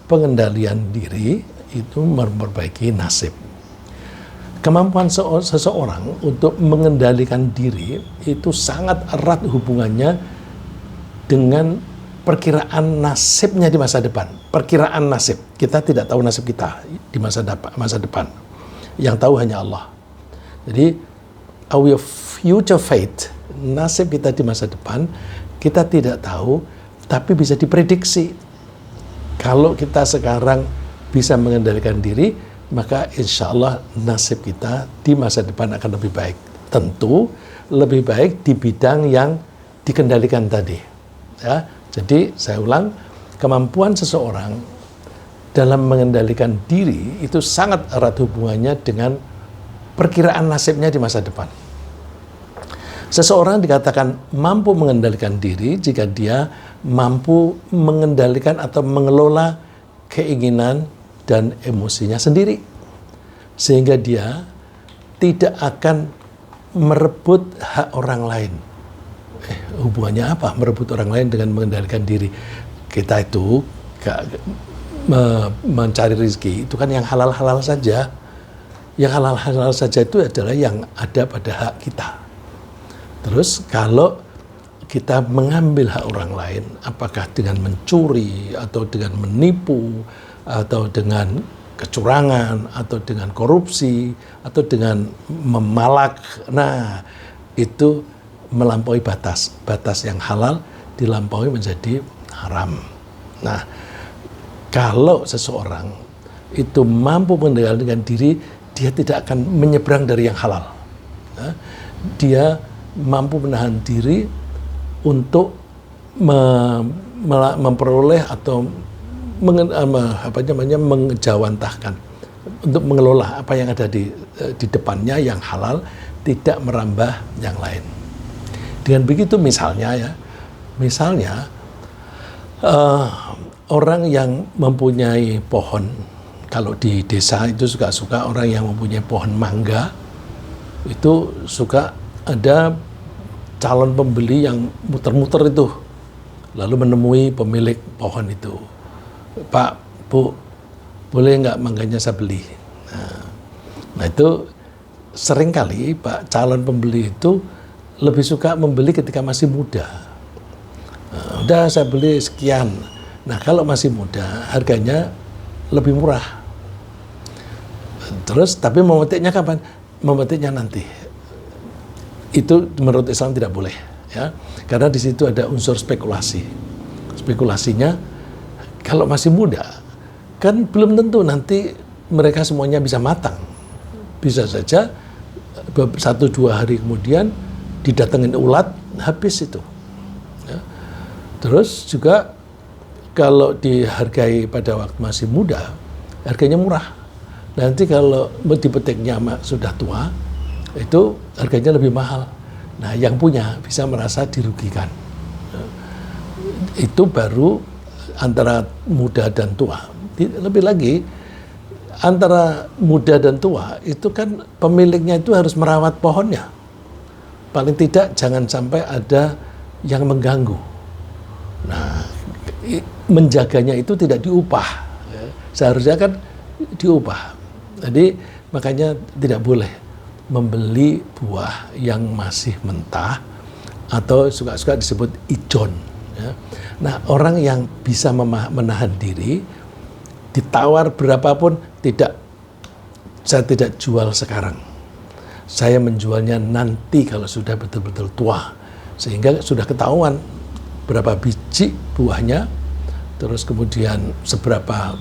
pengendalian diri itu memperbaiki nasib. Kemampuan seseorang untuk mengendalikan diri itu sangat erat hubungannya dengan perkiraan nasibnya di masa depan. Perkiraan nasib. Kita tidak tahu nasib kita di masa depan. Yang tahu hanya Allah. Jadi, our future fate, nasib kita di masa depan, kita tidak tahu, tapi bisa diprediksi. Kalau kita sekarang bisa mengendalikan diri, maka insya Allah nasib kita di masa depan akan lebih baik. Tentu lebih baik di bidang yang dikendalikan tadi. Ya, jadi saya ulang, kemampuan seseorang dalam mengendalikan diri itu sangat erat hubungannya dengan perkiraan nasibnya di masa depan. Seseorang dikatakan mampu mengendalikan diri jika dia mampu mengendalikan atau mengelola keinginan dan emosinya sendiri, sehingga dia tidak akan merebut hak orang lain. Hubungannya apa merebut orang lain dengan mengendalikan diri? Kita itu mencari rezeki itu kan yang halal-halal saja. Yang halal-halal saja itu adalah yang ada pada hak kita. Terus kalau kita mengambil hak orang lain, apakah dengan mencuri atau dengan menipu atau dengan kecurangan atau dengan korupsi atau dengan memalak, nah itu melampaui batas yang halal dilampaui menjadi haram. Nah, kalau seseorang itu mampu mengendalikan diri, dia tidak akan menyeberang dari yang halal. Nah, dia mampu menahan diri untuk memperoleh atau mengejawantahkan, untuk mengelola apa yang ada di depannya yang halal, tidak merambah yang lain. Dengan begitu misalnya orang yang mempunyai pohon, kalau di desa itu suka orang yang mempunyai pohon mangga, itu suka ada calon pembeli yang muter-muter itu, lalu menemui pemilik pohon itu. Pak, Bu, boleh nggak mangganya saya beli? Nah itu seringkali Pak calon pembeli itu lebih suka membeli ketika masih muda. Udah saya beli sekian. Nah kalau masih muda harganya lebih murah. Terus tapi memetiknya kapan? Memetiknya nanti. Itu menurut Islam tidak boleh, ya, karena di situ ada unsur spekulasi. Spekulasinya kalau masih muda kan belum tentu nanti mereka semuanya bisa matang. Bisa saja 1-2 hari kemudian didatengin ulat, habis itu. Ya. Terus juga kalau dihargai pada waktu masih muda, harganya murah. Nanti kalau dipetiknya sudah tua, itu harganya lebih mahal. Nah, yang punya bisa merasa dirugikan. Itu baru antara muda dan tua. Lebih lagi, antara muda dan tua, itu kan pemiliknya itu harus merawat pohonnya. Paling tidak jangan sampai ada yang mengganggu. Nah, menjaganya itu tidak diupah. Seharusnya kan diupah. Jadi, makanya tidak boleh membeli buah yang masih mentah atau suka-suka disebut ijon. Ya. Nah, orang yang bisa menahan diri, ditawar berapapun, saya tidak jual sekarang. Saya menjualnya nanti kalau sudah betul-betul tua. Sehingga sudah ketahuan berapa biji buahnya, terus kemudian seberapa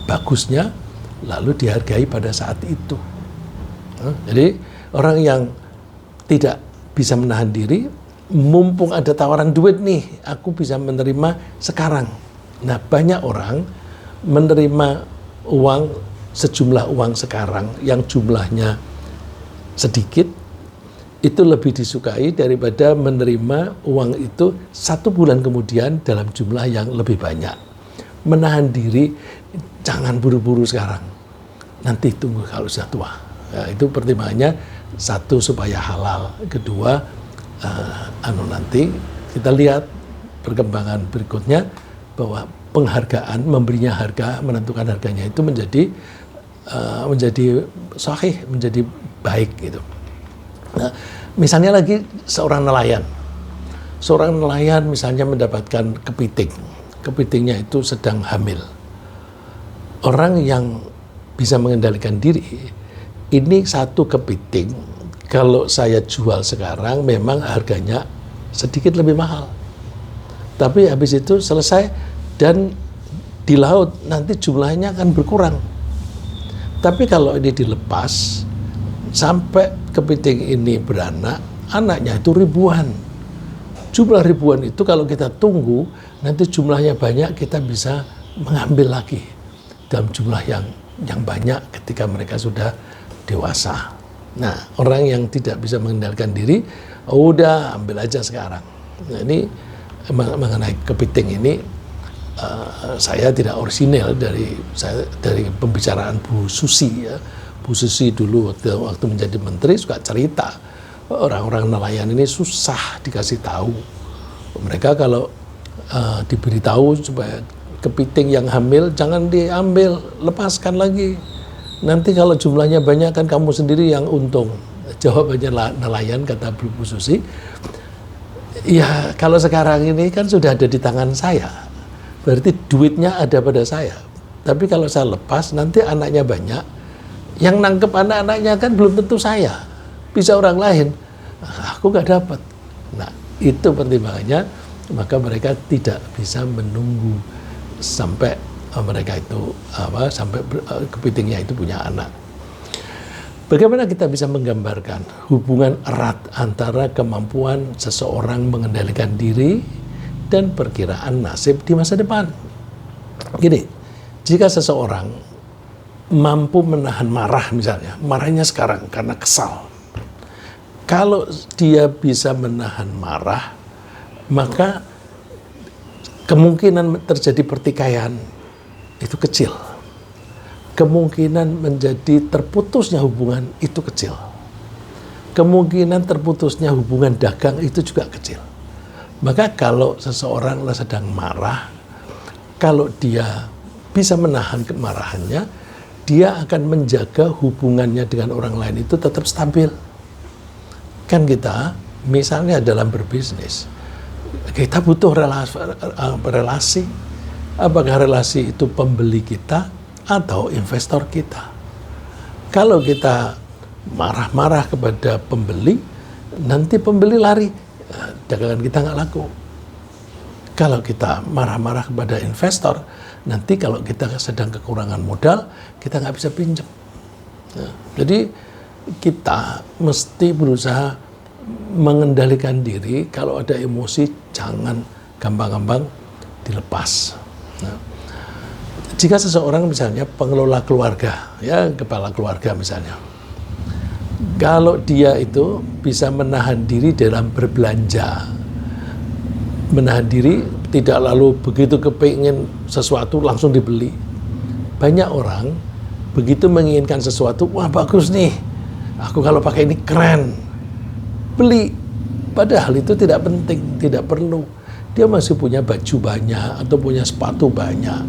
bagusnya, lalu dihargai pada saat itu. Jadi orang yang tidak bisa menahan diri, mumpung ada tawaran duit nih, aku bisa menerima sekarang. Nah, banyak orang menerima sejumlah uang sekarang yang jumlahnya sedikit, itu lebih disukai daripada menerima uang itu 1 bulan kemudian dalam jumlah yang lebih banyak. Menahan diri, jangan buru-buru sekarang. Nanti tunggu kalau sudah tua. Ya, itu pertimbangannya, 1 supaya halal, kedua nanti kita lihat perkembangan berikutnya bahwa penghargaan, memberinya harga, menentukan harganya itu menjadi sahih, menjadi baik gitu. Nah, misalnya lagi seorang nelayan misalnya mendapatkan kepiting, kepitingnya itu sedang hamil. Orang yang bisa mengendalikan diri, ini satu kepiting, kalau saya jual sekarang memang harganya sedikit lebih mahal. Tapi habis itu selesai dan di laut nanti jumlahnya akan berkurang. Tapi kalau ini dilepas sampai kepiting ini beranak, anaknya itu ribuan. Jumlah ribuan itu kalau kita tunggu nanti jumlahnya banyak, kita bisa mengambil lagi dalam jumlah yang banyak ketika mereka sudah dewasa. Nah, orang yang tidak bisa mengendalikan diri, udah ambil aja sekarang. Nah, ini mengenai kepiting ini saya tidak orisinil dari pembicaraan Bu Susi ya. Bu Susi dulu waktu menjadi menteri suka cerita orang-orang nelayan ini susah dikasih tahu. Mereka kalau diberitahu supaya kepiting yang hamil jangan diambil, lepaskan lagi. Nanti kalau jumlahnya banyak kan kamu sendiri yang untung. Jawabannya nelayan, kata Bu Susi, ya kalau sekarang ini kan sudah ada di tangan saya, berarti duitnya ada pada saya. Tapi kalau saya lepas nanti anaknya banyak, yang nangkep anak-anaknya kan belum tentu saya, bisa orang lain, aku nggak dapat. Nah, itu pertimbangannya, maka mereka tidak bisa menunggu sampai mereka itu sampai kepitingnya itu punya anak. Bagaimana kita bisa menggambarkan hubungan erat antara kemampuan seseorang mengendalikan diri dan perkiraan nasib di masa depan? Gini, jika seseorang mampu menahan marah misalnya, marahnya sekarang karena kesal. Kalau dia bisa menahan marah, maka kemungkinan terjadi pertikaian itu kecil. Kemungkinan menjadi terputusnya hubungan itu kecil. Kemungkinan terputusnya hubungan dagang itu juga kecil. Maka kalau seseorang sedang marah, kalau dia bisa menahan kemarahannya, dia akan menjaga hubungannya dengan orang lain itu tetap stabil. Kan kita misalnya dalam berbisnis, kita butuh relasi. Apakah relasi itu pembeli kita atau investor kita? Kalau kita marah-marah kepada pembeli, nanti pembeli lari, dagangan kita nggak laku. Kalau kita marah-marah kepada investor, nanti kalau kita sedang kekurangan modal, kita nggak bisa pinjam. Nah, jadi kita mesti berusaha mengendalikan diri. Kalau ada emosi, jangan gampang-gampang dilepas. Nah, jika seseorang misalnya pengelola keluarga, ya kepala keluarga misalnya, kalau dia itu bisa menahan diri dalam berbelanja, menahan diri tidak lalu begitu kepingin sesuatu langsung dibeli. Banyak orang begitu menginginkan sesuatu, wah bagus nih, aku kalau pakai ini keren, beli. Padahal itu tidak penting, tidak perlu. Dia masih punya baju banyak atau punya sepatu banyak.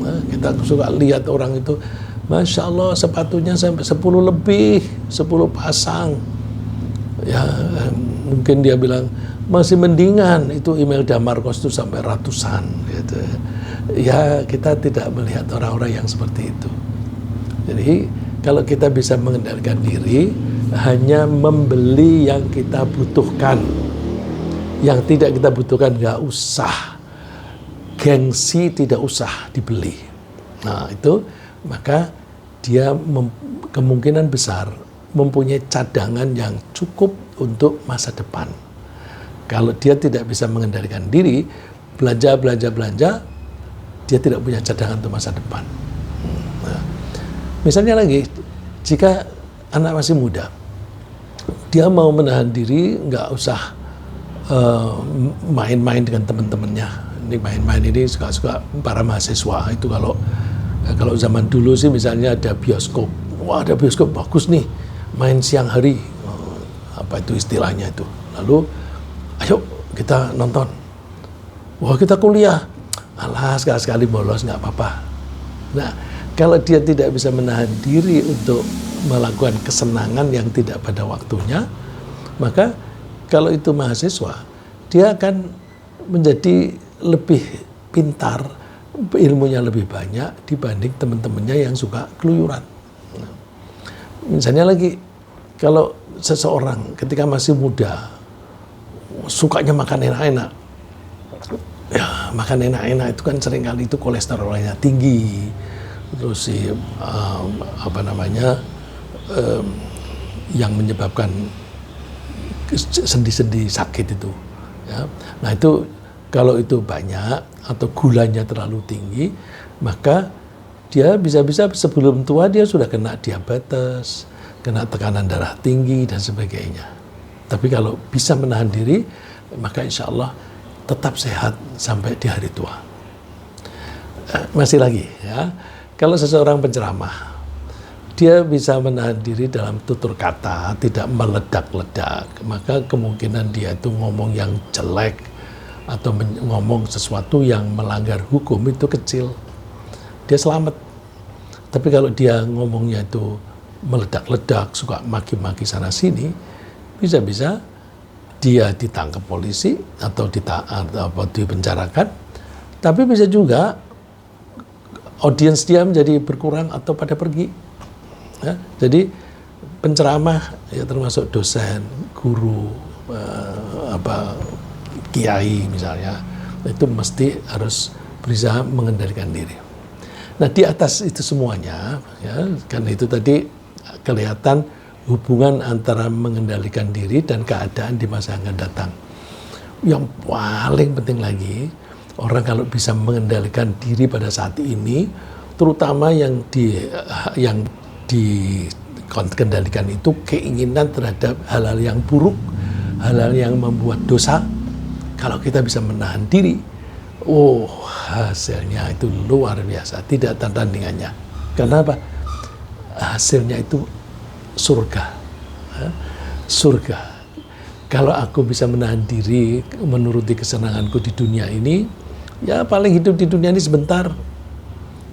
Nah, kita suka lihat orang itu, Masya Allah sepatunya sampai 10 lebih, 10 pasang. Ya, mungkin dia bilang, masih mendingan itu Imelda Marcos itu sampai ratusan. Gitu. Ya, kita tidak melihat orang-orang yang seperti itu. Jadi, kalau kita bisa mengendalikan diri, hanya membeli yang kita butuhkan. Yang tidak kita butuhkan nggak usah, gengsi tidak usah dibeli. Nah itu maka dia kemungkinan besar mempunyai cadangan yang cukup untuk masa depan. Kalau dia tidak bisa mengendalikan diri, belanja, dia tidak punya cadangan untuk masa depan. Nah, misalnya lagi, jika anak masih muda, dia mau menahan diri, nggak usah main-main dengan teman-temannya. Ini main-main ini suka-suka para mahasiswa itu kalau zaman dulu sih misalnya ada bioskop, wah ada bioskop bagus nih, main siang hari, apa itu istilahnya itu. Lalu ayo kita nonton. Wah kita kuliah, alah sekali-sekali bolos nggak apa-apa. Nah, kalau dia tidak bisa menahan diri untuk melakukan kesenangan yang tidak pada waktunya, maka kalau itu mahasiswa, dia akan menjadi lebih pintar, ilmunya lebih banyak dibanding teman-temannya yang suka keluyuran. Nah, misalnya lagi, kalau seseorang ketika masih muda, sukanya makan enak-enak, ya makan enak-enak itu kan seringkali itu kolesterolnya tinggi, terus yang menyebabkan sendi-sendi sakit itu. Ya. Nah itu kalau itu banyak atau gulanya terlalu tinggi, maka dia bisa-bisa sebelum tua dia sudah kena diabetes, kena tekanan darah tinggi dan sebagainya. Tapi kalau bisa menahan diri, maka insya Allah tetap sehat sampai di hari tua. Masih lagi ya, kalau seseorang penceramah, dia bisa menahan diri dalam tutur kata, tidak meledak-ledak, maka kemungkinan dia itu ngomong yang jelek atau ngomong sesuatu yang melanggar hukum itu kecil. Dia selamat. Tapi kalau dia ngomongnya itu meledak-ledak, suka maki-maki sana-sini, bisa-bisa dia ditangkap polisi atau dipenjarakan. Tapi bisa juga audiens dia menjadi berkurang atau pada pergi. Ya, jadi penceramah ya termasuk dosen, guru, kiai misalnya, itu mesti harus berusaha mengendalikan diri. Nah di atas itu semuanya, ya, kan itu tadi kelihatan hubungan antara mengendalikan diri dan keadaan di masa yang akan datang. Yang paling penting lagi, orang kalau bisa mengendalikan diri pada saat ini, terutama yang dikendalikan itu keinginan terhadap hal-hal yang buruk, hal-hal yang membuat dosa. Kalau kita bisa menahan diri, hasilnya itu luar biasa, tidak ada tandingannya. Karena apa? Hasilnya itu surga. Surga. Kalau aku bisa menahan diri menuruti kesenanganku di dunia ini, ya paling hidup di dunia ini sebentar.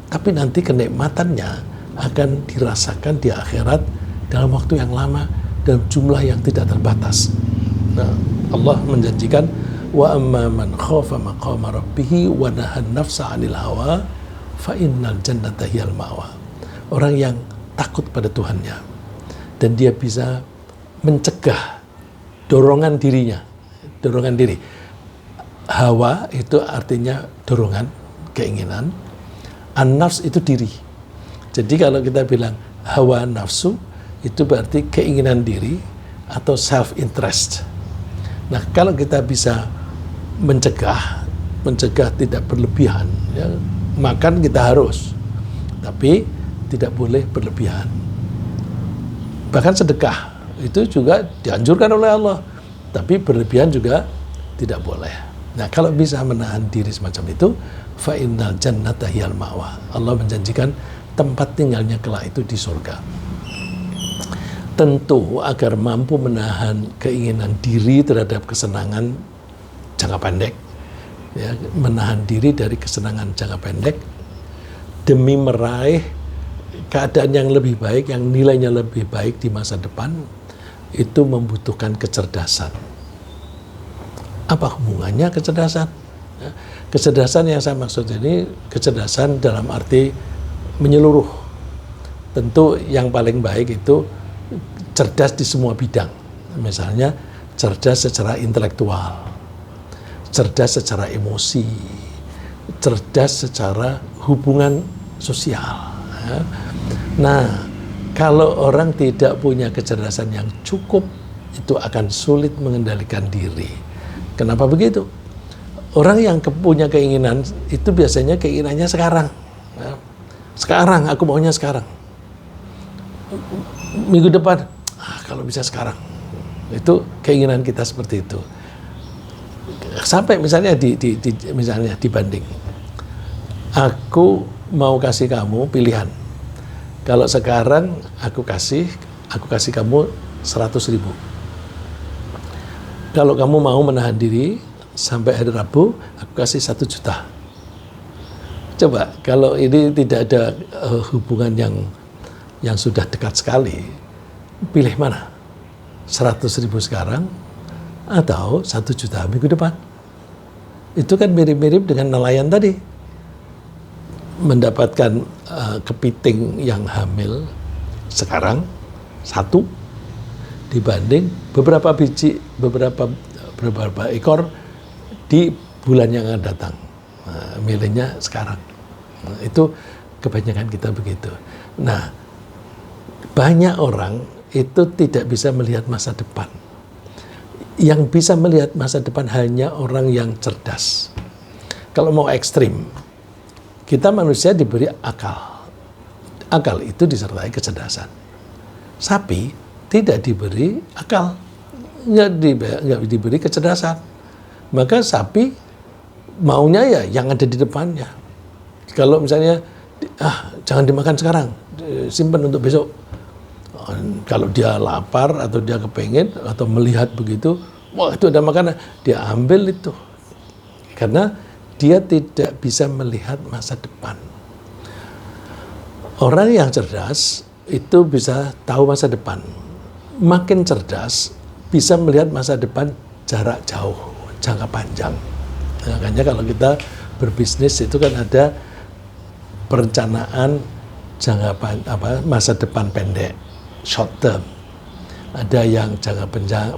Tapi nanti kenikmatannya akan dirasakan di akhirat dalam waktu yang lama dan jumlah yang tidak terbatas. Nah, Allah menjanjikan wa amma man khafa maqama rabbih wa nahan nafsa 'anil hawa fa innal jannata hiyal ma'wa. Orang yang takut pada Tuhannya dan dia bisa mencegah dorongan dirinya, dorongan diri. Hawa itu artinya dorongan, keinginan. An-nafs itu diri. Jadi kalau kita bilang hawa nafsu, itu berarti keinginan diri atau self-interest. Nah kalau kita bisa mencegah tidak berlebihan, ya, makan kita harus, tapi tidak boleh berlebihan. Bahkan sedekah, itu juga dianjurkan oleh Allah, tapi berlebihan juga tidak boleh. Nah kalau bisa menahan diri semacam itu, fa innal jannata hiyal ma'wa. Allah menjanjikan tempat tinggalnya kelak itu di surga. Tentu agar mampu menahan keinginan diri terhadap kesenangan jangka pendek, ya, menahan diri dari kesenangan jangka pendek demi meraih keadaan yang lebih baik, yang nilainya lebih baik di masa depan, itu membutuhkan kecerdasan. Apa hubungannya kecerdasan? Ya, kecerdasan yang saya maksud ini kecerdasan dalam arti menyeluruh. Tentu yang paling baik itu cerdas di semua bidang. Misalnya cerdas secara intelektual, cerdas secara emosi, cerdas secara hubungan sosial. Nah, kalau orang tidak punya kecerdasan yang cukup, itu akan sulit mengendalikan diri. Kenapa begitu? Orang yang punya keinginan itu biasanya keinginannya sekarang. Sekarang, aku maunya sekarang. Minggu depan, kalau bisa sekarang. Itu keinginan kita seperti itu. Sampai misalnya misalnya dibanding. Aku mau kasih kamu pilihan. Kalau sekarang aku kasih kamu 100.000. Kalau kamu mau menahan diri sampai hari Rabu, aku kasih 1 juta. Coba kalau ini tidak ada hubungan yang sudah dekat sekali, pilih mana? 100.000 sekarang atau 1 juta minggu depan? Itu kan mirip-mirip dengan nelayan tadi. Mendapatkan kepiting yang hamil sekarang 1 dibanding beberapa biji, beberapa ekor di bulan yang akan datang. Nah, milihnya sekarang. Nah, itu kebanyakan kita begitu. Nah, banyak orang itu tidak bisa melihat masa depan. Yang bisa melihat masa depan hanya orang yang cerdas. Kalau mau ekstrim, kita manusia diberi akal. Akal itu disertai kecerdasan. Sapi tidak diberi akal, nggak diberi kecerdasan. Maka sapi maunya ya yang ada di depannya. Kalau misalnya, jangan dimakan sekarang, simpan untuk besok. Kalau dia lapar atau dia kepengen atau melihat begitu, wah itu ada makanan, dia ambil itu. Karena dia tidak bisa melihat masa depan. Orang yang cerdas itu bisa tahu masa depan. Makin cerdas, bisa melihat masa depan jarak jauh, jangka panjang. Makanya kalau kita berbisnis itu kan ada perencanaan masa depan pendek, short term. Ada yang jangka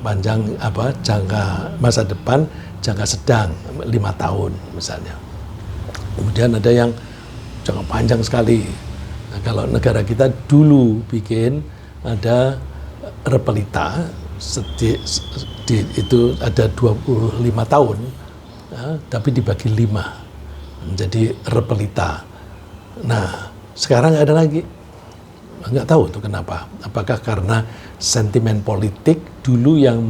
panjang jangka masa depan, jangka sedang 5 tahun misalnya. Kemudian ada yang jangka panjang sekali. Nah, kalau negara kita dulu bikin ada repelita, itu ada 25 tahun, ya, tapi dibagi 5 menjadi repelita. Nah, sekarang ada lagi, nggak tahu tuh kenapa. Apakah karena sentimen politik dulu yang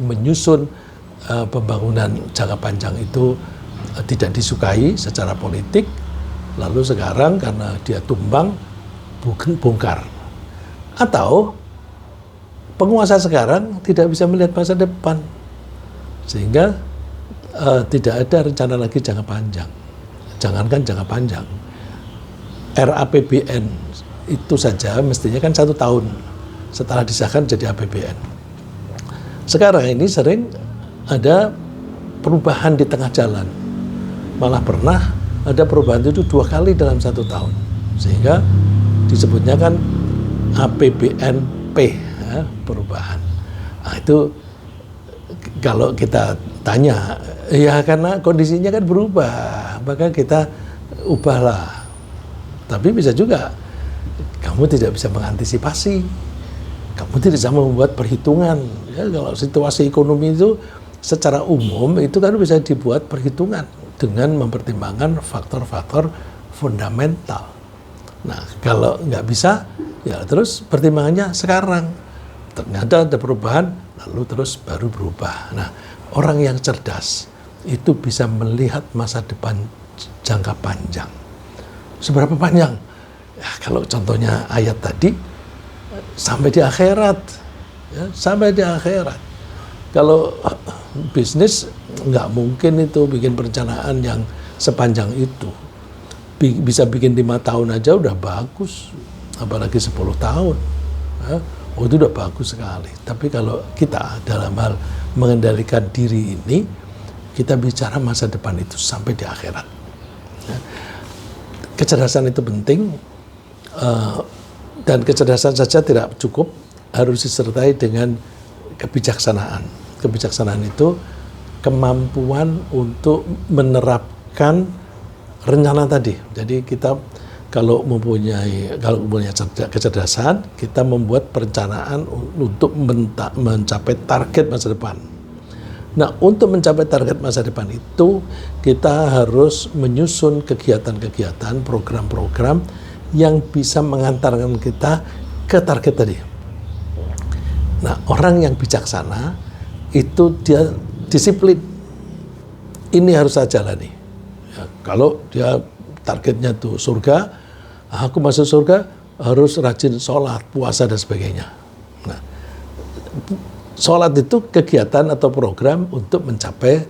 menyusun pembangunan jangka panjang itu tidak disukai secara politik, lalu sekarang karena dia tumbang, bongkar. Atau penguasa sekarang tidak bisa melihat masa depan, sehingga tidak ada rencana lagi jangka panjang. Jangankan jangka panjang, RAPBN itu saja mestinya kan 1 tahun setelah disahkan jadi APBN. Sekarang ini sering ada perubahan di tengah jalan. Malah pernah ada perubahan itu 2 kali dalam 1 tahun. Sehingga disebutnya kan APBNP, ya, perubahan. Nah, itu kalau kita tanya, ya karena kondisinya kan berubah, maka kita ubahlah. Tapi bisa juga kamu tidak bisa mengantisipasi, kamu tidak bisa membuat perhitungan. Ya, kalau situasi ekonomi itu secara umum itu kan bisa dibuat perhitungan dengan mempertimbangkan faktor-faktor fundamental. Nah, kalau nggak bisa, ya terus pertimbangannya sekarang. Ternyata ada perubahan, lalu terus baru berubah. Nah, orang yang cerdas itu bisa melihat masa depan jangka panjang. Seberapa panjang? Ya, kalau contohnya ayat tadi, sampai di akhirat. Ya, sampai di akhirat. Kalau bisnis, nggak mungkin itu bikin perencanaan yang sepanjang itu. Bisa bikin 5 tahun aja udah bagus, apalagi 10 tahun. Ya, itu udah bagus sekali. Tapi kalau kita dalam hal mengendalikan diri ini, kita bicara masa depan itu sampai di akhirat. Ya. Kecerdasan itu penting, dan kecerdasan saja tidak cukup, harus disertai dengan kebijaksanaan. Kebijaksanaan itu kemampuan untuk menerapkan rencana tadi. Jadi kita kalau mempunyai kecerdasan, kita membuat perencanaan untuk mencapai target masa depan. Nah, untuk mencapai target masa depan itu, kita harus menyusun kegiatan-kegiatan, program-program yang bisa mengantarkan kita ke target tadi. Nah, orang yang bijaksana itu dia disiplin. Ini harus saya jalani. Ya, kalau dia targetnya tuh surga, aku masuk surga harus rajin sholat, puasa dan sebagainya. Nah, sholat itu kegiatan atau program untuk mencapai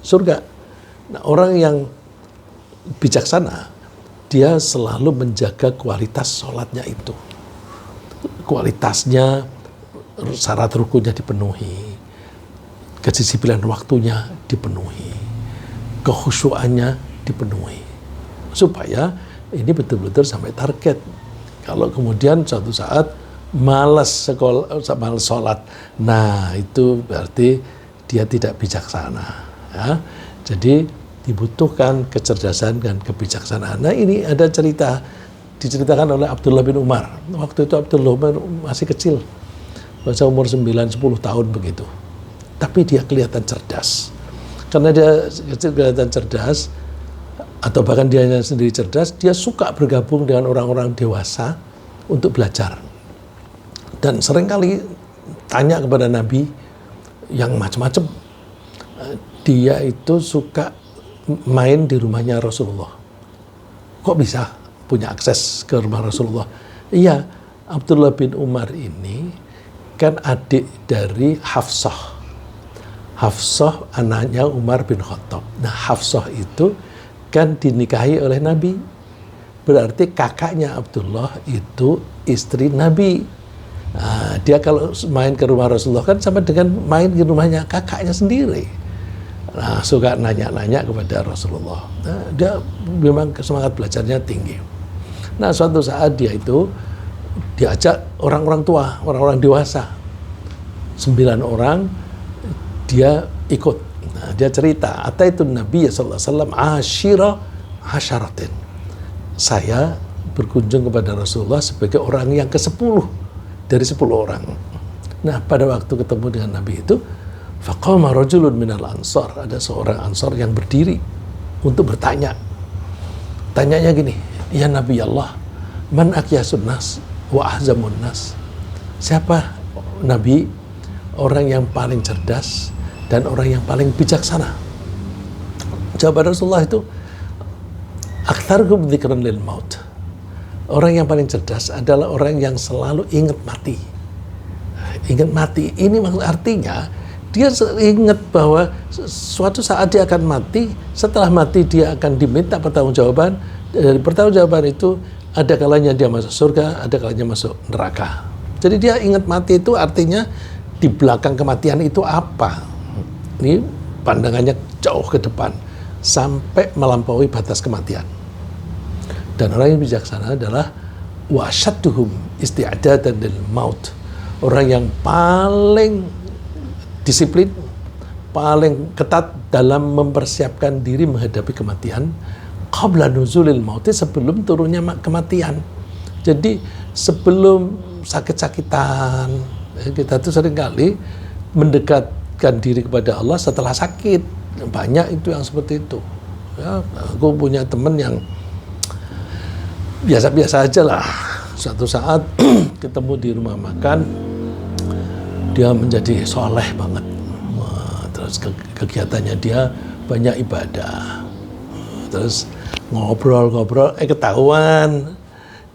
surga. Nah, orang yang bijaksana dia selalu menjaga kualitas sholatnya itu. Kualitasnya, syarat rukunya dipenuhi, kedisiplinan waktunya dipenuhi, kekhusyuannya dipenuhi, supaya ini betul-betul sampai target. Kalau kemudian suatu saat malas sholat, nah itu berarti dia tidak bijaksana. Ya. Jadi dibutuhkan kecerdasan dan kebijaksanaan. Nah ini ada cerita, diceritakan oleh Abdullah bin Umar. Waktu itu Abdullah bin Umar masih kecil, masa umur 9-10 tahun begitu. Tapi dia kelihatan cerdas. Karena dia kelihatan cerdas, atau bahkan dia sendiri cerdas, dia suka bergabung dengan orang-orang dewasa untuk belajar. Dan seringkali tanya kepada Nabi yang macam-macam. Dia itu suka main di rumahnya Rasulullah. Kok bisa punya akses ke rumah Rasulullah? Iya, Abdullah bin Umar ini kan adik dari Hafsah. Hafsah anaknya Umar bin Khattab. Nah, Hafsah itu kan dinikahi oleh Nabi. Berarti kakaknya Abdullah itu istri Nabi. Nah, dia kalau main ke rumah Rasulullah kan sama dengan main ke rumahnya kakaknya sendiri. Nah, suka nanya-nanya kepada Rasulullah. Nah, dia memang semangat belajarnya tinggi. Nah, suatu saat dia itu diajak orang-orang tua, orang-orang dewasa. 9 orang dia ikut. Nah, dia cerita, ataitu Nabi sallallahu alaihi wasallam asyira asyaratin. Saya berkunjung kepada Rasulullah sebagai orang yang ke-10 dari 10 orang. Nah, pada waktu ketemu dengan Nabi itu, faqama rajulun minal ansar, ada seorang ansar yang berdiri untuk bertanya. Tanyanya gini, ya Nabi Allah, man akyasun nas wa ahzamun nas? Siapa Nabi, orang yang paling cerdas dan orang yang paling bijaksana? Jawaban Rasulullah itu, aktsaruhum dzikran lil maut. Orang yang paling cerdas adalah orang yang selalu ingat mati. Ingat mati, ini maksud artinya dia ingat bahwa suatu saat dia akan mati, setelah mati dia akan diminta pertanggungjawaban. Dari pertanggungjawaban itu ada kalanya dia masuk surga, ada kalanya masuk neraka. Jadi dia ingat mati itu artinya di belakang kematian itu apa. Ini pandangannya jauh ke depan sampai melampaui batas kematian. Dan orang yang bijaksana adalah wasyadduhum isti'dadan lil maut. Orang yang paling disiplin, paling ketat dalam mempersiapkan diri menghadapi kematian qabla nuzulil mauti, sebelum turunnya kematian. Jadi sebelum sakit-sakitan, kita tuh seringkali mendekatkan diri kepada Allah setelah sakit. Banyak itu yang seperti itu. Ya, aku punya teman yang biasa-biasa aja lah. Suatu saat ketemu di rumah makan, dia menjadi soleh banget. Terus kegiatannya dia banyak ibadah. Terus ngobrol-ngobrol, ketahuan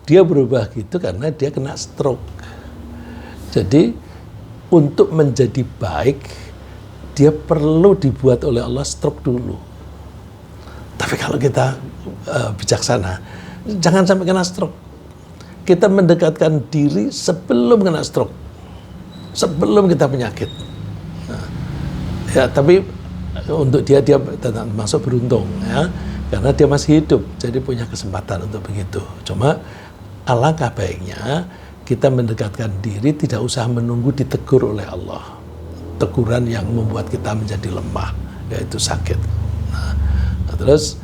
dia berubah gitu karena dia kena stroke. Jadi untuk menjadi baik, dia perlu dibuat oleh Allah stroke dulu. Tapi kalau kita bijaksana, jangan sampai kena stroke. Kita mendekatkan diri sebelum kena stroke, sebelum kita penyakit. Nah, ya, tapi untuk dia termasuk beruntung ya, karena dia masih hidup, jadi punya kesempatan untuk begitu. Cuma alangkah baiknya kita mendekatkan diri, tidak usah menunggu ditegur oleh Allah. Teguran yang membuat kita menjadi lemah, yaitu sakit. Nah, terus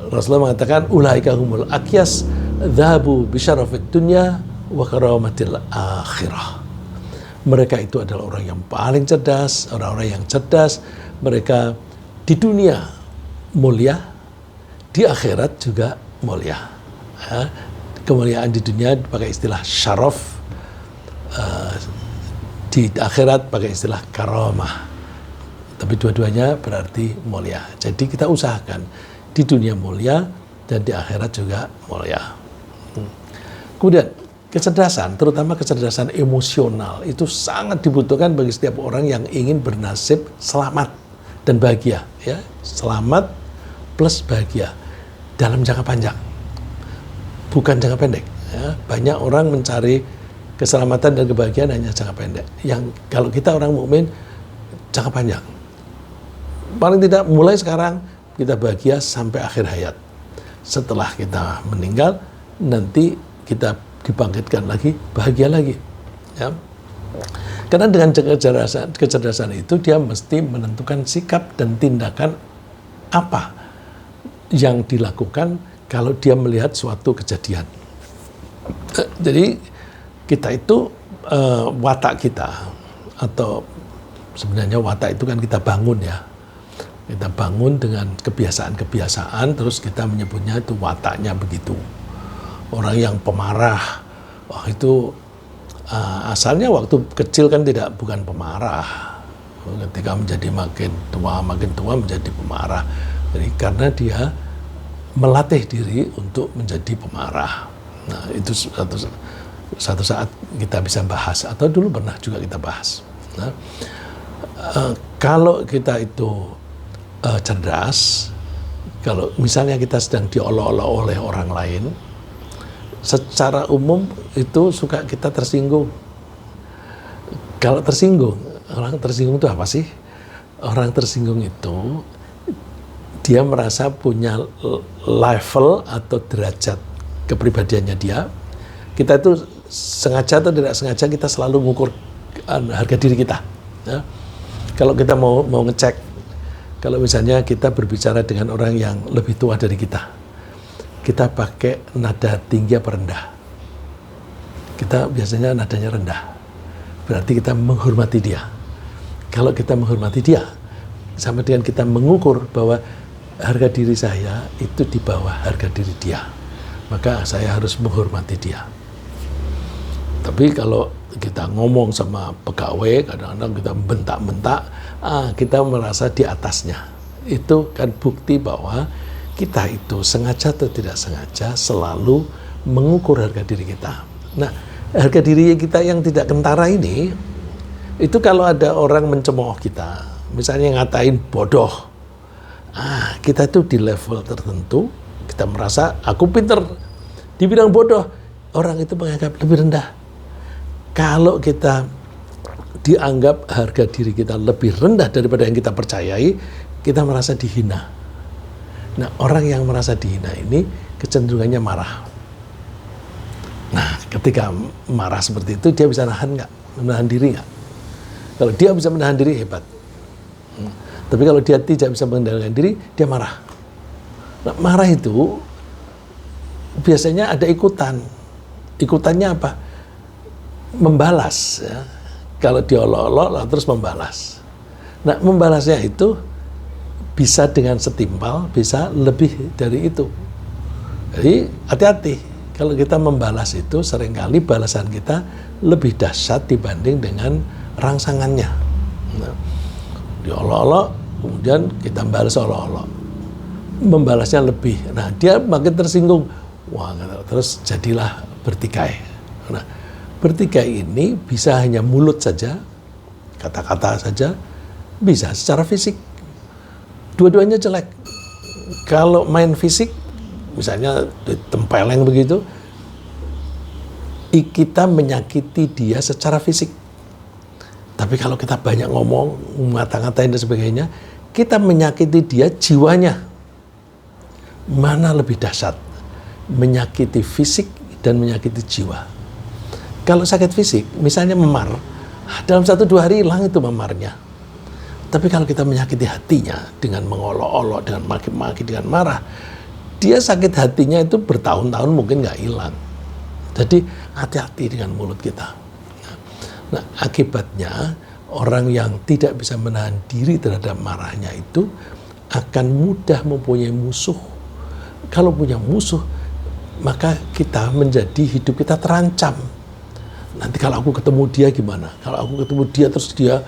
Rasulullah mengatakan ulaika humul akyas dhahabu bisyarafid dunya wa karamatil akhirah. Mereka itu adalah orang yang paling cerdas, orang-orang yang cerdas. Mereka di dunia mulia, di akhirat juga mulia. Ya, kemuliaan di dunia pakai istilah syaraf, di akhirat pakai istilah karamah. Tapi dua-duanya berarti mulia. Jadi kita usahakan di dunia mulia dan di akhirat juga mulia. Kemudian kecerdasan, terutama kecerdasan emosional, itu sangat dibutuhkan bagi setiap orang yang ingin bernasib selamat dan bahagia. Ya, selamat plus bahagia dalam jangka panjang. bukan jangka pendek. Ya. Banyak orang mencari keselamatan dan kebahagiaan hanya jangka pendek. Yang kalau kita orang mukmin jangka panjang. Paling tidak mulai sekarang kita bahagia sampai akhir hayat. Setelah kita meninggal, nanti kita dibangkitkan lagi, bahagia lagi. Ya. Karena dengan kecerdasan itu dia mesti menentukan sikap dan tindakan apa yang dilakukan kalau dia melihat suatu kejadian. Jadi kita itu watak kita, atau sebenarnya watak itu kan kita bangun ya. Kita bangun dengan kebiasaan-kebiasaan, terus kita menyebutnya itu wataknya begitu. Orang yang pemarah, itu asalnya waktu kecil kan bukan pemarah. Ketika makin tua menjadi pemarah. Jadi karena dia melatih diri untuk menjadi pemarah. Nah, itu satu saat kita bisa bahas, atau dulu pernah juga kita bahas. Nah, kalau kita itu cerdas, kalau misalnya kita sedang diolok-olok oleh orang lain, secara umum itu suka kita tersinggung. Kalau tersinggung, orang tersinggung itu apa sih? Orang tersinggung itu dia merasa punya level atau derajat kepribadiannya dia. Kita itu sengaja atau tidak sengaja kita selalu mengukur harga diri kita. Ya. Kalau kita mau ngecek, kalau misalnya kita berbicara dengan orang yang lebih tua dari kita pakai nada tinggi apa rendah? Kita biasanya nadanya rendah. Berarti kita menghormati dia. Kalau kita menghormati dia, sama dengan kita mengukur bahwa harga diri saya itu di bawah harga diri dia, maka saya harus menghormati dia. Tapi kalau kita ngomong sama pegawai, kadang-kadang kita bentak-bentak, kita merasa di atasnya. Itu kan bukti bahwa kita itu sengaja atau tidak sengaja selalu mengukur harga diri kita. Nah, harga diri kita yang tidak kentara ini, itu kalau ada orang mencemooh kita, misalnya ngatain bodoh, kita itu di level tertentu, kita merasa aku pinter, dibilang bodoh, orang itu menganggap lebih rendah. Kalau kita dianggap harga diri kita lebih rendah daripada yang kita percayai, kita merasa dihina. Nah, orang yang merasa dihina ini kecenderungannya marah. Nah, ketika marah seperti itu, dia bisa menahan diri nggak? Kalau dia bisa menahan diri, hebat. Tapi kalau dia tidak bisa mengendalikan diri, dia marah. Nah, marah itu biasanya ada ikutan. Ikutannya apa? Membalas. Ya. Kalau diolok-olok, terus membalas. Nah, membalasnya itu bisa dengan setimpal, bisa lebih dari itu. Jadi hati-hati. Kalau kita membalas itu, seringkali balasan kita lebih dahsyat dibanding dengan rangsangannya. Nah, diolok-olok, kemudian kita balas olok-olok. Membalasnya lebih. Nah, dia makin tersinggung. Wah, terus jadilah bertikai. Nah, bertikai ini bisa hanya mulut saja, kata-kata saja, bisa secara fisik. Dua-duanya jelek. Kalau main fisik, misalnya ditempeleng begitu, kita menyakiti dia secara fisik. Tapi kalau kita banyak ngomong, ngata-ngatain dan sebagainya, kita menyakiti dia jiwanya. Mana lebih dahsyat? Menyakiti fisik dan menyakiti jiwa. Kalau sakit fisik, misalnya memar, dalam 1-2 hari hilang itu memarnya. Tapi kalau kita menyakiti hatinya dengan mengolok-olok, dengan maki-maki, dengan marah, dia sakit hatinya itu bertahun-tahun mungkin nggak hilang. Jadi hati-hati dengan mulut kita. Nah, akibatnya orang yang tidak bisa menahan diri terhadap marahnya itu akan mudah mempunyai musuh. Kalau punya musuh, maka kita hidup kita terancam. Nanti kalau aku ketemu dia gimana? Kalau aku ketemu dia terus dia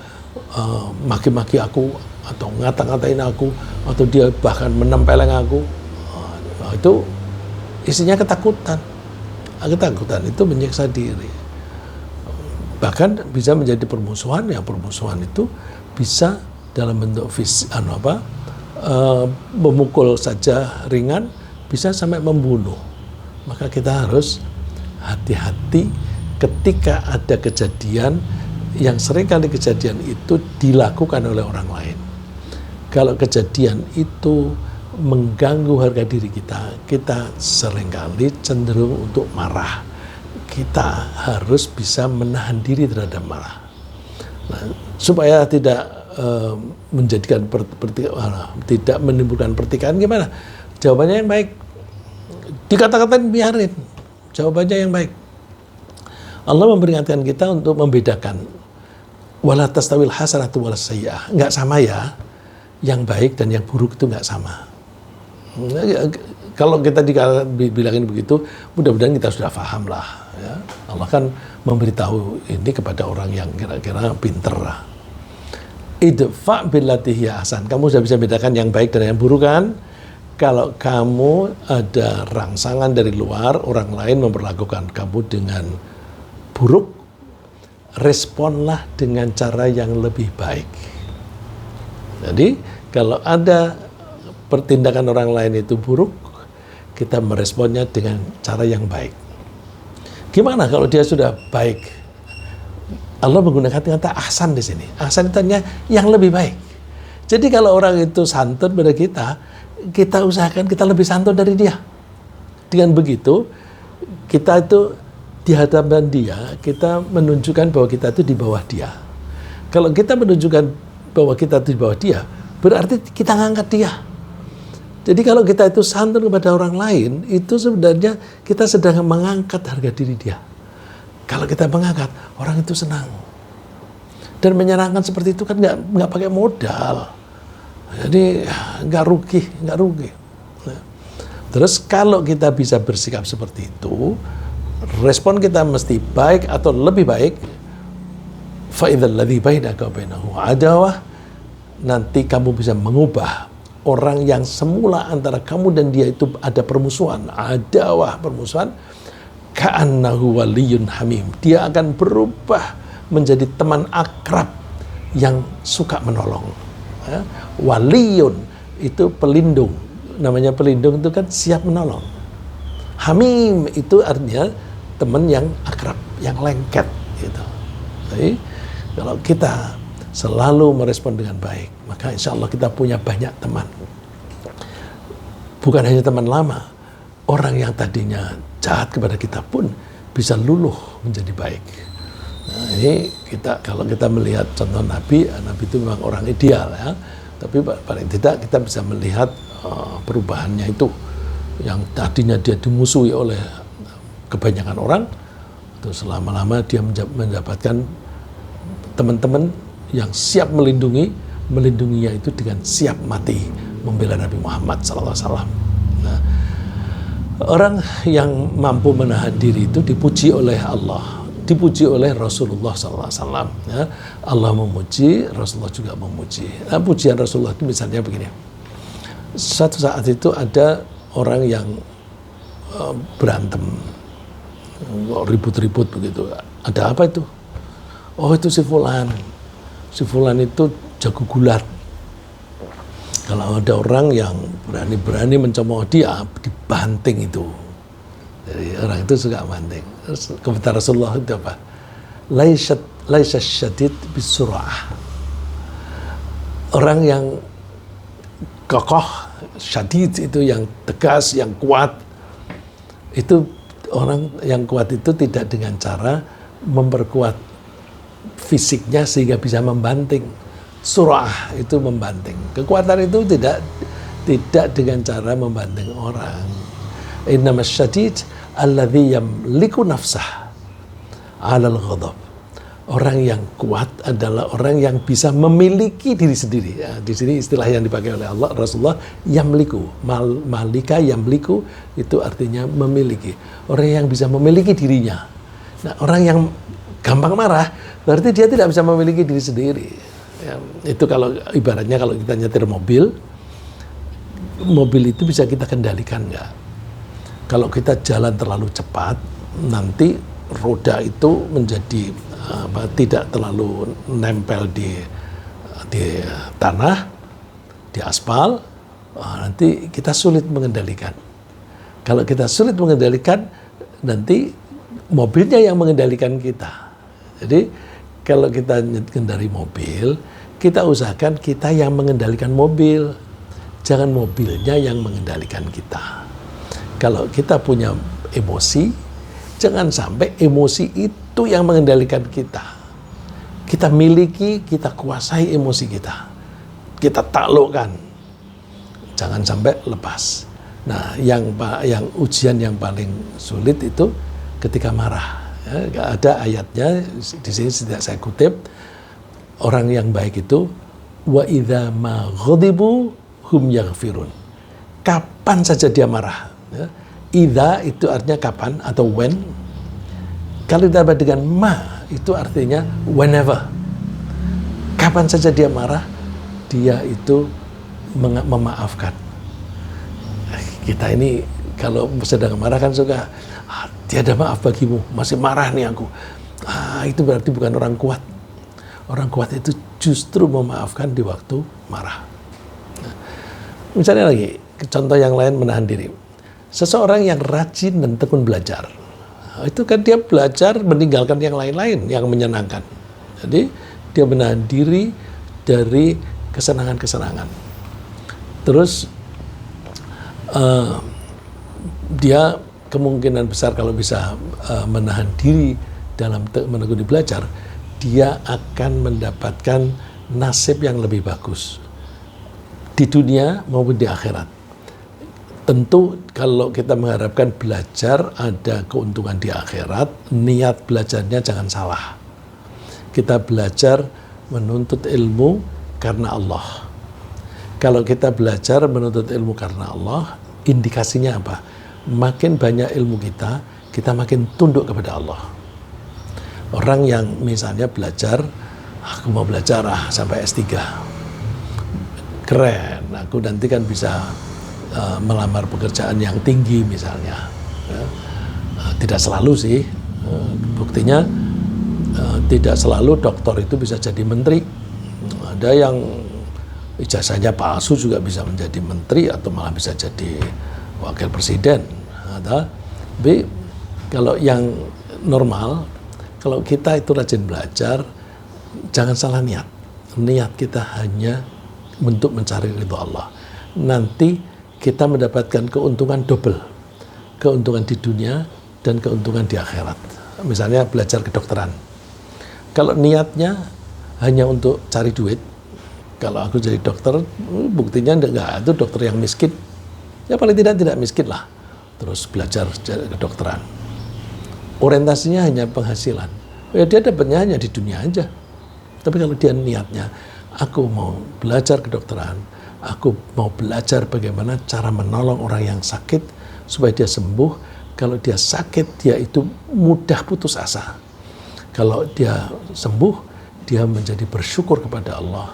maki-maki aku, atau ngata-ngatain aku, atau dia bahkan menempeleng aku, itu isinya ketakutan. Ketakutan itu menyiksa diri. Bahkan bisa menjadi permusuhan. Ya, permusuhan itu bisa dalam bentuk memukul saja ringan, bisa sampai membunuh. maka kita harus hati-hati ketika ada kejadian yang seringkali kejadian itu dilakukan oleh orang lain. Kalau kejadian itu mengganggu harga diri kita, kita seringkali cenderung untuk marah. Kita harus bisa menahan diri terhadap marah. Nah, supaya tidak menjadikan tidak menimbulkan pertikaian, gimana? Jawabannya yang baik. Dikata-katain biarin. Jawabannya yang baik. Allah memperingatkan kita untuk membedakan wala tastawil hasanatu walas sayyi'ah. Enggak sama ya. Yang baik dan yang buruk itu enggak sama. Kalau kita dibilangin begitu, mudah-mudahan kita sudah paham lah. Ya. Allah kan memberitahu ini kepada orang yang kira-kira pinter lah. Idfa billati hiya ahsan. Kamu sudah bisa bedakan yang baik dan yang buruk kan? Kalau kamu ada rangsangan dari luar, orang lain memperlakukan kamu dengan buruk, responlah dengan cara yang lebih baik. Jadi, kalau ada pertindakan orang lain itu buruk, kita meresponnya dengan cara yang baik. Gimana kalau dia sudah baik? Allah menggunakan kata ahsan di sini. Ahsan itu artinya yang lebih baik. Jadi kalau orang itu santun pada kita usahakan kita lebih santun dari dia. Dengan begitu, kita itu di hadapan dia, kita menunjukkan bahwa kita itu di bawah dia. Kalau kita menunjukkan bahwa kita itu di bawah dia, berarti kita ngangkat dia. Jadi kalau kita itu santun kepada orang lain, itu sebenarnya kita sedang mengangkat harga diri dia. Kalau kita mengangkat, orang itu senang. Dan menyenangkan seperti itu kan nggak pakai modal. Jadi nggak rugi. Nah, terus kalau kita bisa bersikap seperti itu, respon kita mesti baik atau lebih baik. Fa idzal ladzi bainaka wa bainahu adawah, nanti kamu bisa mengubah orang yang semula antara kamu dan dia itu ada permusuhan, permusuhan, ka'annahu waliyun hamim. Dia akan berubah menjadi teman akrab yang suka menolong. Ya. Waliyun itu pelindung. Namanya pelindung itu kan siap menolong. Hamim itu artinya teman yang akrab, yang lengket. Gitu. Jadi kalau kita selalu merespon dengan baik, maka insya Allah kita punya banyak teman. Bukan hanya teman lama, orang yang tadinya jahat kepada kita pun bisa luluh menjadi baik. Nah, ini kalau kita melihat contoh Nabi itu memang orang ideal ya. Tapi paling tidak kita bisa melihat perubahannya itu. Yang tadinya dia dimusuhi oleh kebanyakan orang, terus lama-lama dia mendapatkan teman-teman yang siap melindunginya itu dengan siap mati membela Nabi Muhammad SAW. Nah, orang yang mampu menahan diri itu dipuji oleh Allah, dipuji oleh Rasulullah SAW. Ya, Allah memuji, Rasulullah juga memuji. Nah, pujian Rasulullah itu misalnya begini. Suatu saat itu ada orang yang berantem, ribut-ribut begitu. Ada apa itu? Oh, itu si Fulan. Si Fulan itu jago gulat. Kalau ada orang yang berani-berani mencemooh dia, dibanting itu. Jadi orang itu suka banting. Terus komentar Rasulullah itu apa? Laisa syadid bisur'ah. Orang yang kokoh, syadid itu yang tegas, yang kuat. Itu orang yang kuat itu tidak dengan cara memperkuat fisiknya sehingga bisa membanting. Surah itu membanting. Kekuatan itu tidak dengan cara membanting orang. Innamas syadid alladzi yamliku nafsah 'alal ghadab. Orang yang kuat adalah orang yang bisa memiliki diri sendiri. Ya, di sini istilah yang dipakai oleh Allah Rasulullah yamliku. Malika yamliku itu artinya memiliki. Orang yang bisa memiliki dirinya. Nah, orang yang gampang marah berarti dia tidak bisa memiliki diri sendiri. Ya, itu kalau ibaratnya kalau kita nyetir mobil itu bisa kita kendalikan nggak? Kalau kita jalan terlalu cepat, nanti roda itu menjadi tidak terlalu nempel di tanah, di aspal, nanti kita sulit mengendalikan. Kalau kita sulit mengendalikan, nanti mobilnya yang mengendalikan kita. Jadi kalau kita mengendari mobil, kita usahakan kita yang mengendalikan mobil, jangan mobilnya yang mengendalikan kita. Kalau kita punya emosi, jangan sampai emosi itu yang mengendalikan kita. Kita miliki, kita kuasai emosi kita. Kita taklukkan. Jangan sampai lepas. Nah, yang ujian yang paling sulit itu ketika marah. Ya, ada ayatnya di sini tidak saya kutip. Orang yang baik itu wa idza ma ghadibu hum yaghfirun. Kapan saja dia marah. Ya. Idza itu artinya kapan atau when. Kalau ditambah dengan ma itu artinya whenever. Kapan saja dia marah, dia itu memaafkan. Kita ini kalau sedang marah kan suka, tiada maaf bagimu, masih marah nih aku. Itu berarti bukan orang kuat. Orang kuat itu justru memaafkan di waktu marah. Nah, misalnya lagi, contoh yang lain menahan diri. Seseorang yang rajin dan tekun belajar, itu kan dia belajar meninggalkan yang lain-lain yang menyenangkan. Jadi dia menahan diri dari kesenangan-kesenangan. Terus dia kemungkinan besar kalau bisa menahan diri dalam menekuni belajar, dia akan mendapatkan nasib yang lebih bagus di dunia maupun di akhirat. Tentu kalau kita mengharapkan belajar ada keuntungan di akhirat, niat belajarnya jangan salah. Kita belajar menuntut ilmu karena Allah. Kalau kita belajar menuntut ilmu karena Allah, indikasinya apa? Makin banyak ilmu kita makin tunduk kepada Allah. Orang yang misalnya belajar, aku mau belajar sampai S3. Keren, aku nanti kan bisa melamar pekerjaan yang tinggi misalnya. Ya. Tidak selalu sih, buktinya tidak selalu doktor itu bisa jadi menteri. Ada yang ijazahnya palsu juga bisa menjadi menteri atau malah bisa jadi wakil presiden. Tapi kalau yang normal, kalau kita itu rajin belajar, jangan salah niat. Niat kita hanya untuk mencari ridho Allah. Nanti kita mendapatkan keuntungan double. Keuntungan di dunia dan keuntungan di akhirat. Misalnya belajar kedokteran. Kalau niatnya hanya untuk cari duit, kalau aku jadi dokter, buktinya enggak, itu dokter yang miskin. Ya paling tidak miskin lah. Terus belajar kedokteran. Orientasinya hanya penghasilan. Ya dia dapatnya hanya di dunia aja. Tapi kalau dia niatnya, aku mau belajar kedokteran, aku mau belajar bagaimana cara menolong orang yang sakit supaya dia sembuh. Kalau dia sakit, dia itu mudah putus asa. Kalau dia sembuh, dia menjadi bersyukur kepada Allah.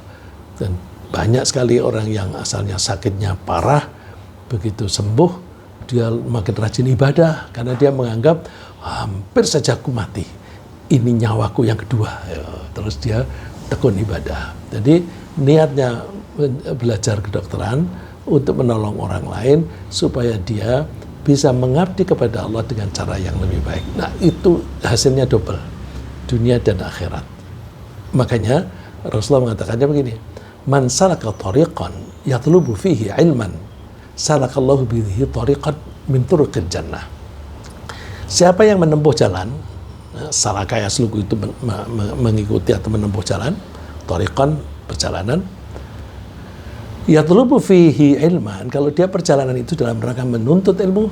Dan banyak sekali orang yang asalnya sakitnya parah, begitu sembuh, dia makin rajin ibadah. Karena dia menganggap, hampir saja aku mati. Ini nyawaku yang kedua. Terus dia tekun ibadah. Jadi niatnya belajar kedokteran untuk menolong orang lain supaya dia bisa mengabdi kepada Allah dengan cara yang lebih baik. Nah, itu hasilnya double, dunia dan akhirat. Makanya Rasulullah mengatakannya begini, man salaka tariqan yatlubu fihi ilman, salakallahu bihi tariqan min turuqil jannah. Siapa yang menempuh jalan, salaka yasluku itu mengikuti atau menempuh jalan, tariqan perjalanan, yatlubu fihi ilman, kalau dia perjalanan itu dalam rangka menuntut ilmu,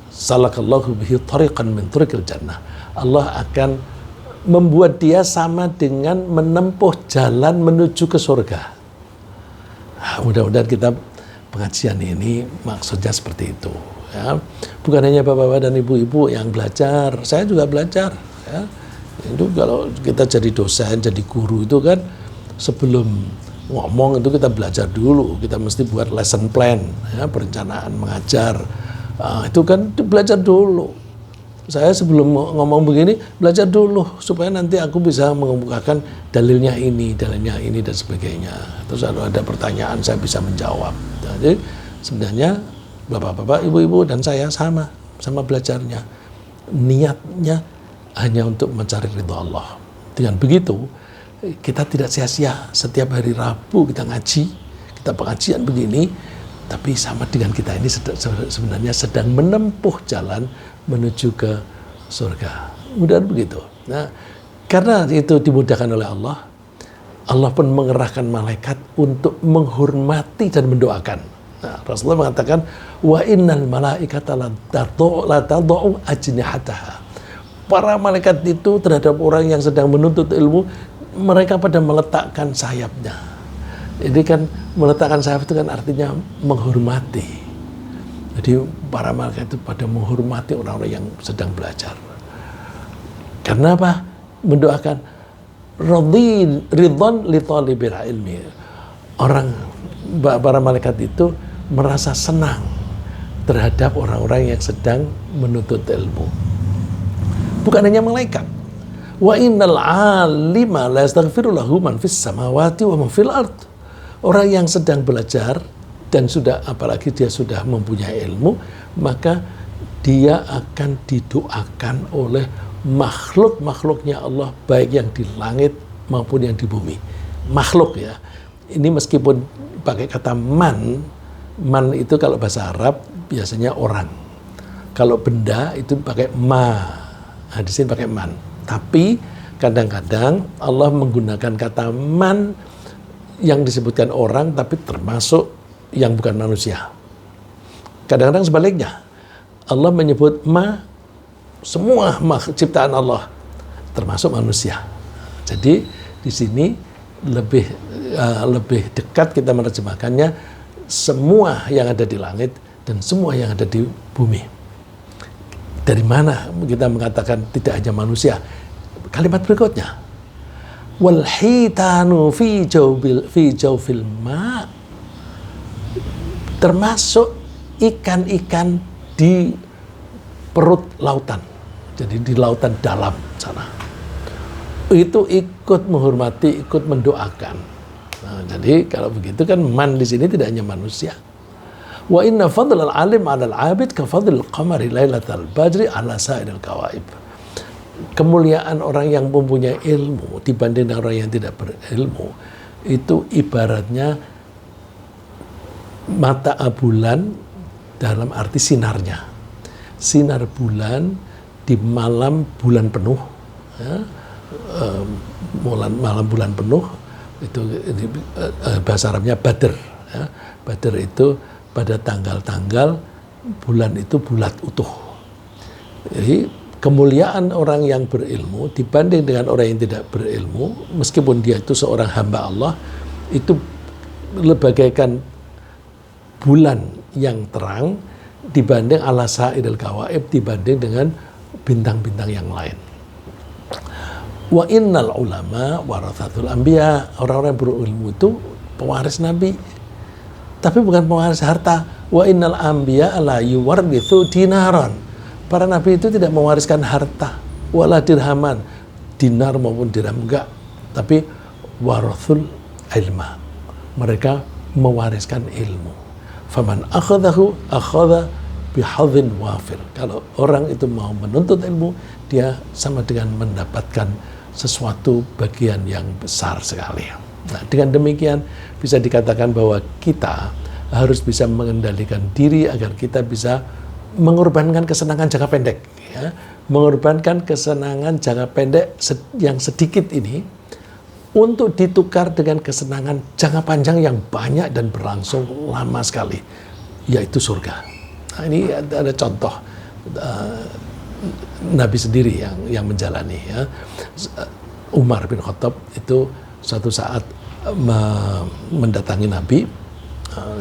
salakallahu bihi tariqan min turuqil jannah. Allah akan membuat dia sama dengan menempuh jalan menuju ke surga. Mudah-mudahan kita pengajian ini maksudnya seperti itu. Ya. Bukan hanya bapak-bapak dan ibu-ibu yang belajar, saya juga belajar. Ya. Itu kalau kita jadi dosen, jadi guru itu kan sebelum ngomong itu kita belajar dulu, kita mesti buat lesson plan, ya, perencanaan mengajar. Itu kan belajar dulu. Saya sebelum ngomong begini belajar dulu supaya nanti aku bisa mengemukakan dalilnya ini dan sebagainya. Terus kalau ada pertanyaan saya bisa menjawab. Jadi sebenarnya bapak-bapak, ibu-ibu dan saya sama belajarnya. Niatnya hanya untuk mencari ridha Allah. Dengan begitu kita tidak sia-sia. Setiap hari Rabu kita ngaji, kita pengajian begini, tapi sama dengan kita ini sebenarnya sedang menempuh jalan menuju ke surga. Mudah begitu. Nah, karena itu dimudahkan oleh Allah, Allah pun mengerahkan malaikat untuk menghormati dan mendoakan. Nah, Rasulullah mengatakan, wa innal malaikata la tadau ajnihataha. Para malaikat itu terhadap orang yang sedang menuntut ilmu, mereka pada meletakkan sayapnya. Jadi kan meletakkan sayap itu kan artinya menghormati. Jadi para malaikat itu pada menghormati orang-orang yang sedang belajar. Karena apa? Mendoakan ridwan li talibil ilmi. Para malaikat itu merasa senang terhadap orang-orang yang sedang menuntut ilmu. Bukan hanya malaikat. Wa innal alima la yastaghfiru lahu man fis samawati wa man fil ard. Orang yang sedang belajar dan sudah, apalagi dia sudah mempunyai ilmu, maka dia akan didoakan oleh makhluk-makhluknya Allah, baik yang di langit maupun yang di bumi. Makhluk ya. Ini meskipun pakai kata man itu kalau bahasa Arab biasanya orang. Kalau benda itu pakai ma. Nah, di sini pakai man. Tapi kadang-kadang Allah menggunakan kata man yang disebutkan orang tapi termasuk yang bukan manusia. Kadang-kadang sebaliknya. Allah menyebut ma semua ciptaan Allah termasuk manusia. Jadi di sini lebih dekat kita menerjemahkannya semua yang ada di langit dan semua yang ada di bumi. Dari mana kita mengatakan tidak hanya manusia? Kalimat berikutnya, wal hitanu fi jawfil ma, termasuk ikan-ikan di perut lautan, jadi di lautan dalam sana, itu ikut menghormati, ikut mendoakan. Nah, jadi kalau begitu kan man di sini tidak hanya manusia. Wa inna fadlal alim 'alal 'abid ka fadlil qamari lailatal badri 'ala sa'iril kawaib. Kemuliaan orang yang mempunyai ilmu dibanding orang yang tidak berilmu itu ibaratnya mata bulan dalam arti sinarnya. Sinar bulan di malam bulan penuh, ya, malam bulan penuh itu bahasa Arabnya Badr. Ya. Badr itu pada tanggal-tanggal bulan itu bulat utuh. Jadi kemuliaan orang yang berilmu dibanding dengan orang yang tidak berilmu, meskipun dia itu seorang hamba Allah, itu bagaikan bulan yang terang dibanding ala sa'iril kawaib, dibanding dengan bintang-bintang yang lain. Wa innal ulama warathatul anbiya, orang-orang yang berilmu itu pewaris nabi, tapi bukan pewaris harta. Wa innal anbiya la yuwarrithu dinaran, para nabi itu tidak mewariskan harta, wala dirhaman, dinar maupun dirham enggak, tapi warathul ilma, mereka mewariskan ilmu. Faman akhadahu akhadha bihadzin wafir. Kalau orang itu mau menuntut ilmu, dia sama dengan mendapatkan sesuatu bagian yang besar sekali. Nah, dengan demikian bisa dikatakan bahwa kita harus bisa mengendalikan diri agar kita bisa mengorbankan kesenangan jangka pendek, ya. Mengorbankan kesenangan jangka pendek yang sedikit ini untuk ditukar dengan kesenangan jangka panjang yang banyak dan berlangsung lama sekali, yaitu surga. Nah, ini ada contoh Nabi sendiri yang menjalani, ya. Umar bin Khattab itu suatu saat mendatangi Nabi.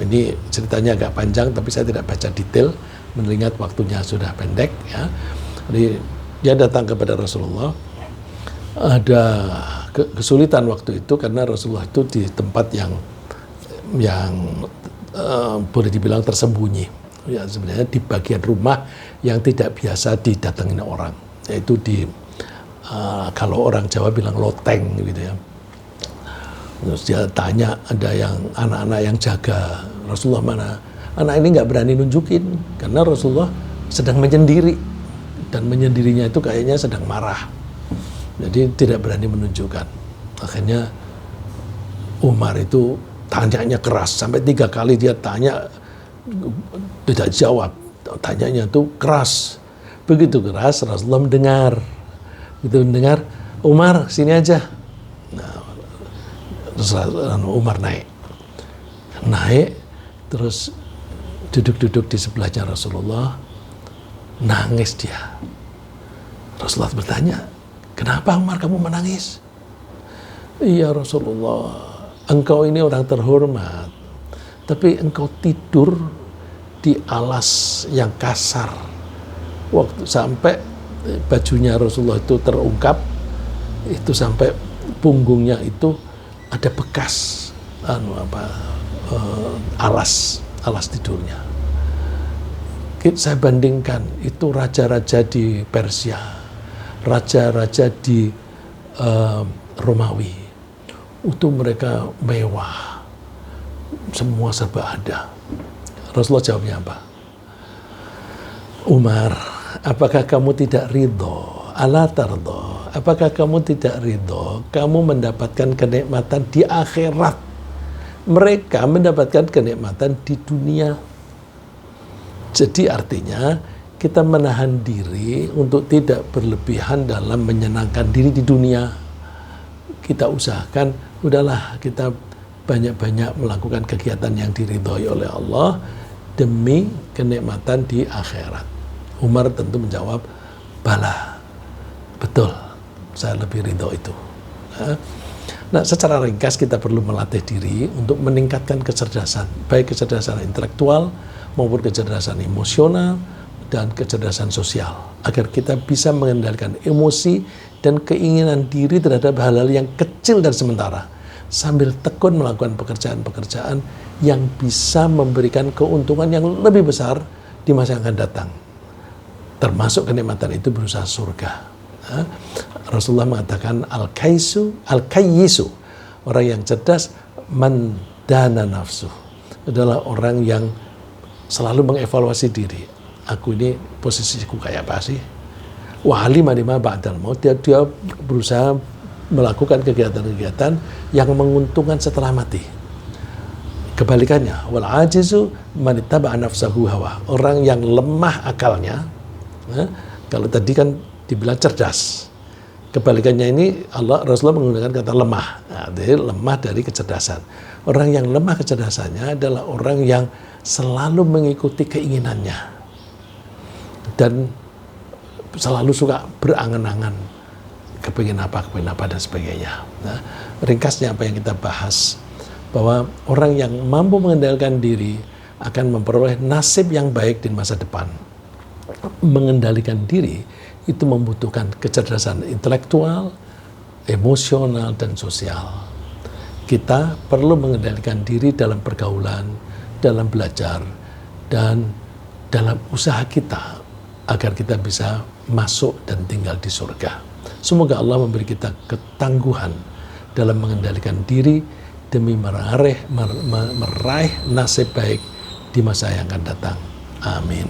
Ini ceritanya agak panjang, tapi saya tidak baca detail mengingat waktunya sudah pendek, ya. Jadi dia datang kepada Rasulullah. Ada kesulitan waktu itu karena Rasulullah itu di tempat yang boleh dibilang tersembunyi, ya, sebenarnya di bagian rumah yang tidak biasa didatangi orang, yaitu di kalau orang Jawa bilang loteng gitu, ya. Terus dia tanya, ada yang anak-anak yang jaga Rasulullah mana? anak ini nggak berani nunjukin karena Rasulullah sedang menyendiri, dan menyendirinya itu kayaknya sedang marah, jadi tidak berani menunjukkan. Akhirnya Umar itu tanyanya keras, sampai 3 kali dia tanya tidak jawab, tanyanya itu keras, begitu keras Rasulullah mendengar, Umar sini aja. Nah, terus Umar naik terus duduk di sebelahnya Rasulullah. Nangis dia. Rasulullah bertanya, kenapa Umar kamu menangis? Iya Rasulullah, engkau ini orang terhormat, tapi engkau tidur di alas yang kasar. Waktu sampai bajunya Rasulullah itu terungkap, itu sampai punggungnya itu ada bekas alas tidurnya. Saya bandingkan, itu raja-raja di Persia, raja-raja di Romawi, itu mereka mewah, semua serba ada. Rasulullah jawabnya apa? Umar, apakah kamu tidak ridho? Ala tardo, apakah kamu tidak ridho kamu mendapatkan kenikmatan di akhirat? Mereka mendapatkan kenikmatan di dunia. Jadi artinya kita menahan diri untuk tidak berlebihan dalam menyenangkan diri di dunia. Kita usahakan, udahlah kita banyak-banyak melakukan kegiatan yang diridhoi oleh Allah demi kenikmatan di akhirat. Umar tentu menjawab, bala, betul, saya lebih ridho itu. Nah, secara ringkas kita perlu melatih diri untuk meningkatkan kecerdasan, baik kecerdasan intelektual maupun kecerdasan emosional dan kecerdasan sosial, agar kita bisa mengendalikan emosi dan keinginan diri terhadap hal-hal yang kecil dan sementara, sambil tekun melakukan pekerjaan-pekerjaan yang bisa memberikan keuntungan yang lebih besar di masa yang akan datang. Termasuk kenikmatan itu berusaha surga. Rasulullah mengatakan al-kayyisu, orang yang cerdas, man dana nafsu, adalah orang yang selalu mengevaluasi diri. Aku ini posisiku kayak apa sih? Wa alima lima ba'dal maut, dia berusaha melakukan kegiatan-kegiatan yang menguntungkan setelah mati. Kebalikannya, wal ajizu man ittaba'a nafsahu hawa, orang yang lemah akalnya. Kalau tadi kan dibilang cerdas, kebalikannya ini Rasulullah menggunakan kata lemah. Nah, jadi lemah dari kecerdasan. Orang yang lemah kecerdasannya adalah orang yang selalu mengikuti keinginannya dan selalu suka berangan-angan, kepingin apa dan sebagainya. Nah, ringkasnya apa yang kita bahas, bahwa orang yang mampu mengendalikan diri akan memperoleh nasib yang baik di masa depan. Mengendalikan diri itu membutuhkan kecerdasan intelektual, emosional, dan sosial. Kita perlu mengendalikan diri dalam pergaulan, dalam belajar, dan dalam usaha kita agar kita bisa masuk dan tinggal di surga. Semoga Allah memberi kita ketangguhan dalam mengendalikan diri demi meraih nasib baik di masa yang akan datang. Amin.